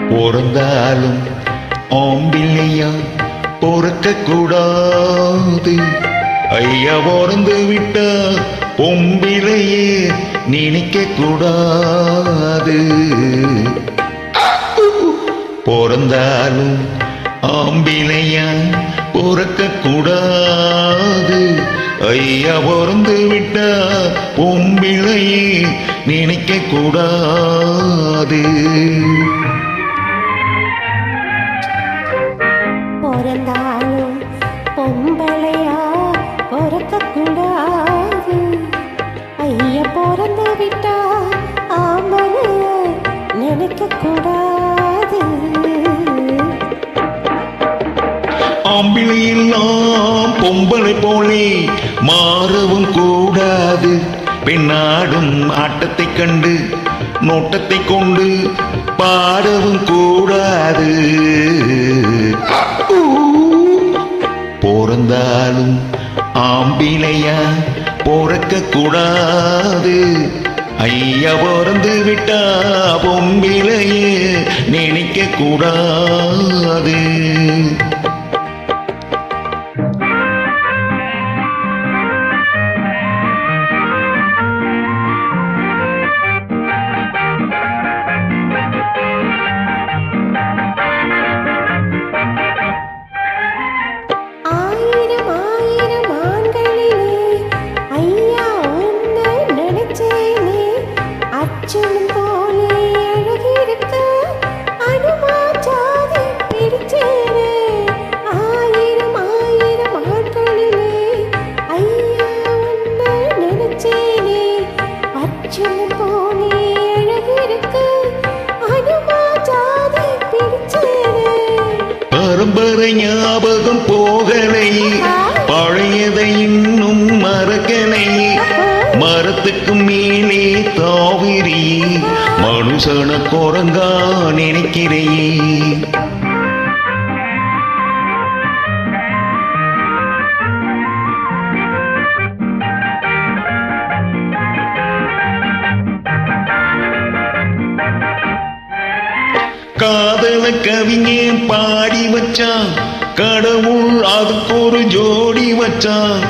பிறந்தாலும் ஆம்பிள்ளையா பொறுக்க கூடாது. ஐயா பிறந்து விட்டா பொம்பிளையே நினைக்க கூடாது. பிறந்தாலும் ஆம்பிளையா பொறுக்க கூடாது. ஐயா பிறந்து விட்டா பொம்பிளையே நினைக்க கூடாது. பிறந்தாலும் பொம்பளையா பிறக்க கூடாது. ஐயா பிறந்து விட்டா ஆம்பளைய நினைக்க கூடாது. ஆம்பிளையெல்லாம் பொம்பளை போலே மாறவும் கூடாது. பெண்ணாடும் ஆட்டத்தை கண்டு நோட்டத்தை கொண்டு பாடவும் கூடாது. பிறந்தாலும் ஆம்பிளையா பிறக்க கூடாது. ஐயா பிறந்து விட்டா பொம்பிளையே நினைக்க கூடாது. பரம்பரை ஞாபகம் போகலை, பழையதை இன்னும் மறக்கலை. மரத்துக்கு மேலே தாவிரி மனுஷன குரங்கா நினைக்கிறேன். காதல கவிஞன் பாடி வச்சான், கடவுள் அதுக்கு ஒரு ஜோடி வச்சான்.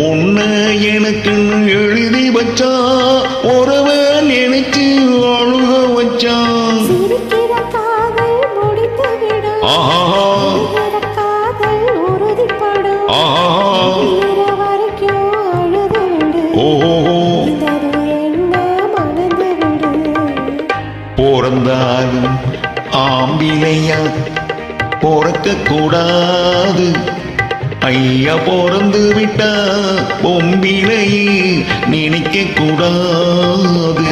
உன்னை எனக்கு எழுதி வச்சான், ஒருவன் நினைச்சு அழுக வச்சான். பிறந்தாலும் ஆம்பிளையா பிறக்க கூடாது. ஐயா பிறந்து விட்டா பொம்பிளையே நினைக்க கூடாது.